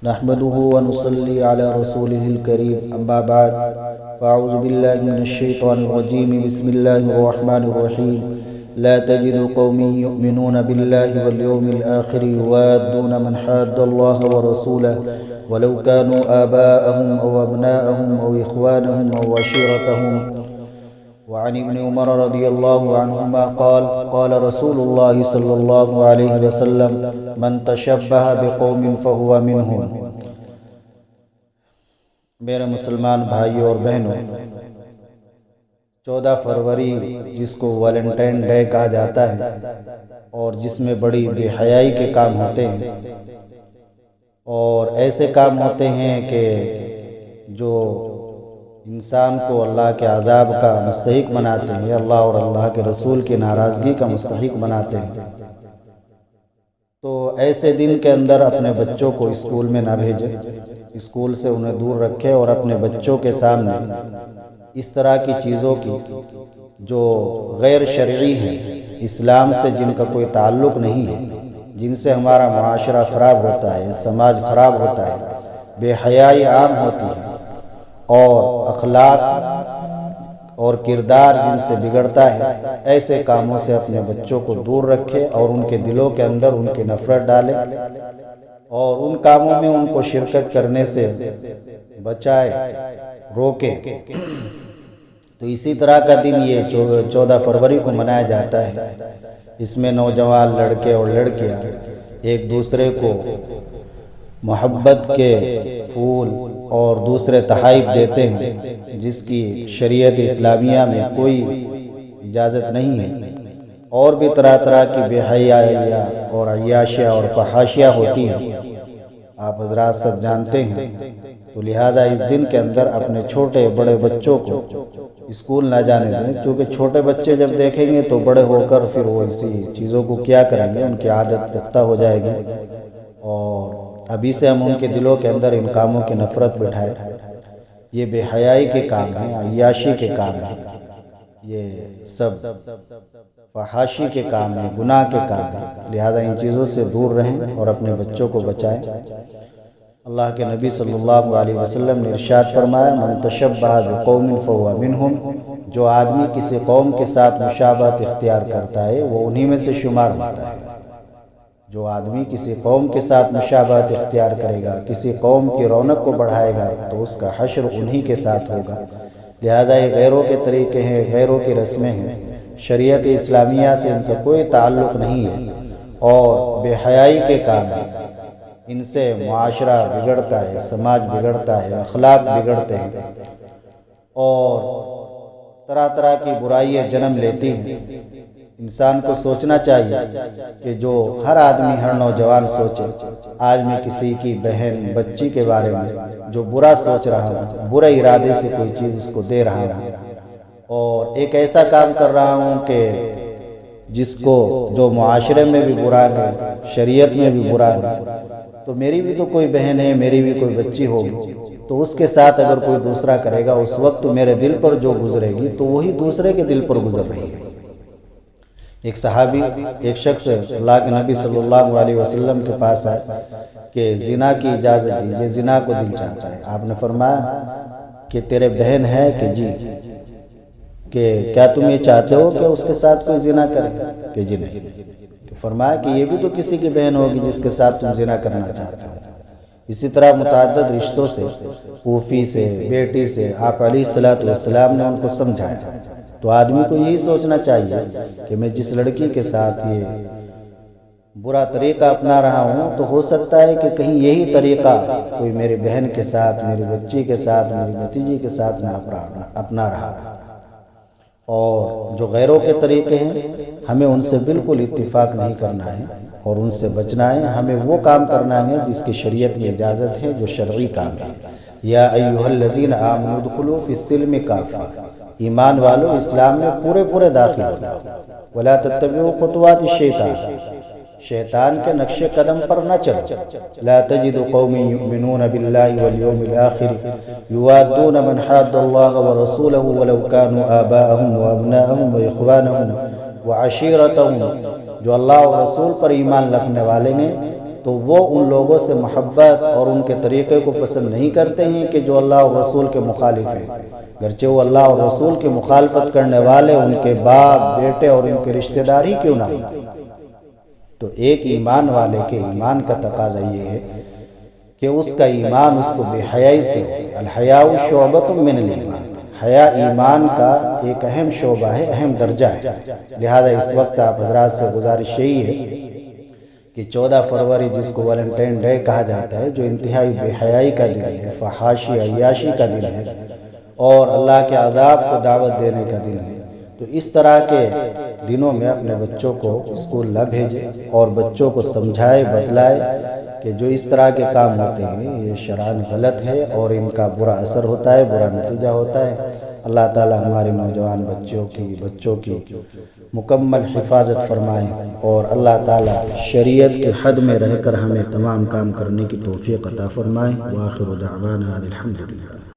نحمده ونصلي على رسوله الكريم أما بعد فأعوذ بالله من الشيطان الرجيم بسم الله الرحمن الرحيم لا تجد قوم يؤمنون بالله واليوم الآخر يوادون من حاد الله ورسوله ولو كانوا آباءهم أو أبناءهم أو إخوانهم أو عشيرتهم وعن ابن عمر رضي الله عنهما قال رسول الله صلى الله عليه وسلم من تشبه بقوم فهو منهم۔ میرے مسلمان بھائیوں اور بہنوں، 14 فروری جس کو ویلنٹائن ڈے کہا جاتا ہے اور جس میں بڑی بے حیائی کے کام ہوتے ہیں اور ایسے کام ہوتے ہیں کہ جو انسان کو اللہ کے عذاب کا مستحق بناتے ہیں، اللہ اور اللہ کے رسول کی ناراضگی کا مستحق بناتے ہیں، تو ایسے دن کے اندر اپنے بچوں کو اسکول میں نہ بھیجیں، اسکول سے انہیں دور رکھیں اور اپنے بچوں کے سامنے اس طرح کی چیزوں کی جو غیر شرعی ہیں، اسلام سے جن کا کوئی تعلق نہیں ہے، جن سے ہمارا معاشرہ خراب ہوتا ہے، سماج خراب ہوتا ہے، بے حیائی عام ہوتی ہے اور اخلاق اور کردار جن سے بگڑتا ہے، ایسے کاموں سے اپنے بچوں کو دور رکھے اور ان کے دلوں کے اندر ان کی نفرت ڈالے اور ان کاموں میں ان کو شرکت کرنے سے بچائے، روکے۔ تو اسی طرح کا دن یہ 14 فروری کو منایا جاتا ہے۔ اس میں نوجوان لڑکے اور لڑکیاں ایک دوسرے کو محبت کے پھول اور دوسرے تحائف دیتے ہیں، جس کی شریعت اسلامیہ میں کوئی اجازت نہیں ہے، اور بھی طرح طرح کی بے حیائیاں اور عیاشیاں اور فحاشیاں ہوتی ہیں، آپ حضرات سب جانتے ہیں۔ تو لہذا اس دن کے اندر اپنے چھوٹے بڑے بچوں کو اسکول نہ جانے دیں، کیونکہ چھوٹے بچے جب دیکھیں گے تو بڑے ہو کر پھر وہ اسی چیزوں کو کیا کریں گے، ان کی عادت پختہ ہو جائے گی، اور ابھی سے ہم ان کے دلوں کے اندر ان کاموں کی نفرت بٹھائے۔ یہ بے حیائی کے کام ہیں، عیاشی کے کام ہیں، یہ سب فحاشی کے کام ہیں، گناہ کے کام ہیں، لہذا ان چیزوں سے دور رہیں اور اپنے بچوں کو بچائیں۔ اللہ کے نبی صلی اللہ علیہ وسلم نے ارشاد فرمایا من تشبہ بقوم فہو منہم، جو آدمی کسی قوم کے ساتھ مشابہت اختیار کرتا ہے وہ انہی میں سے شمار ہوتا ہے۔ جو آدمی کسی قوم کے ساتھ مشابہت اختیار کرے گا، کسی قوم کی رونق کو بڑھائے گا، تو اس کا حشر انہی کے ساتھ ہوگا۔ لہذا یہ غیروں کے طریقے ہیں، غیروں کی رسمیں ہیں، شریعت اسلامیہ سے ان کا کوئی تعلق نہیں ہے اور بے حیائی کے کام ہیں۔ ان سے معاشرہ بگڑتا ہے، سماج بگڑتا ہے، اخلاق بگڑتے ہیں اور طرح طرح کی برائیاں جنم لیتی ہیں۔ انسان کو سوچنا چاہیے کہ جو ہر آدمی، ہر نوجوان سوچے، آج میں کسی کی بہن بچی کے بارے میں جو برا سوچ رہا ہوں، برے ارادے سے کوئی چیز اس کو دے رہا ہوں اور ایک ایسا کام کر رہا ہوں کہ جس کو جو معاشرے میں بھی برا ہے، شریعت میں بھی برا ہے، تو میری بھی تو کوئی بہن ہے، میری بھی کوئی بچی ہوگی، تو اس کے ساتھ اگر کوئی دوسرا کرے گا اس وقت میرے دل پر جو گزرے گی تو وہی دوسرے کے دل پر گزر رہی ہے۔ ایک صحابی، ایک شخص اللہ کے نبی صلی اللہ علیہ وسلم کے پاس آئے کہ زنا کی اجازت دیجئے، زنا کو دل چاہتا ہے۔ آپ نے فرمایا کہ تیرے بہن ہے کہ جی، کہ کیا تم یہ چاہتے ہو کہ اس کے ساتھ کوئی زنا کرے کہ جی نہیں؟ فرمایا کہ یہ بھی تو کسی کی بہن ہوگی جس کے ساتھ تم زنا کرنا چاہتے ہو۔ اسی طرح متعدد رشتوں سے، پھوپھی سے، بیٹی سے آپ علیہ السلام نے ان کو سمجھایا۔ تو آدمی کو یہی سوچنا چاہیے کہ میں جس لڑکی کے ساتھ یہ برا طریقہ اپنا رہا ہوں تو ہو سکتا ہے کہ کہیں یہی طریقہ کوئی میری بہن کے ساتھ، میری بچی کے ساتھ، میری بھتیجی کے ساتھ نہ اپنا رہا۔ اور جو غیروں کے طریقے ہیں ہمیں ان سے بالکل اتفاق نہیں کرنا ہے اور ان سے بچنا ہے۔ ہمیں وہ کام کرنا ہے جس کی شریعت میں اجازت ہے، جو شرعی کام ہے۔ یا ایھا الذین آمنوا ادخلوا فی السلم کافہ، ایمان والو اسلام میں پورے داخل ہو جاؤ۔ ولا تتبعوا خطوات الشیطان، شیطان کے نقش قدم پر نہ چلو۔ لا تجد قوم یؤمنون باللہ والیوم الآخر یوادون من حاد اللہ ورسولہ ولو كانوا آباءهم وابناءهم واخوانهم وعشیرتهم، جو اللہ و رسول پر ایمان رکھنے والے ہیں تو وہ ان لوگوں سے محبت اور ان کے طریقے کو پسند نہیں کرتے ہیں کہ جو اللہ اور رسول کے مخالف ہیں، گرچہ وہ اللہ اور رسول کی مخالفت کرنے والے ان کے باپ بیٹے اور ان کے رشتہ دار ہی کیوں نہ ہوں۔ تو ایک ایمان والے کے ایمان کا تقاضا یہ ہے کہ اس کا ایمان اس کو بے حیائی سے ہو۔ الحیاء شعبۃ من الایمان، حیا ایمان کا ایک اہم شعبہ ہے، اہم درجہ ہے۔ لہذا اس وقت آپ حضرات سے گزارش یہی ہے کہ 14 فروری جس کو ویلنٹائن ڈے کہا جاتا ہے، جو انتہائی بے حیائی کا دن ہے، فحاشی عیاشی کا دن ہے اور اللہ کے عذاب کو دعوت دینے کا دن ہے، تو اس طرح کے دنوں میں اپنے بچوں کو اسکول نہ بھیجے اور بچوں کو سمجھائے بتلائے کہ جو اس طرح کے کام ہوتے ہیں یہ شرعاً غلط ہے اور ان کا برا اثر ہوتا ہے، برا نتیجہ ہوتا ہے۔ اللہ تعالی ہمارے نوجوان بچوں کی مکمل حفاظت فرمائے اور اللہ تعالی شریعت کے حد میں رہ کر ہمیں تمام کام کرنے کی توفیق عطا فرمائے۔ وآخر دعوانا الحمدللہ۔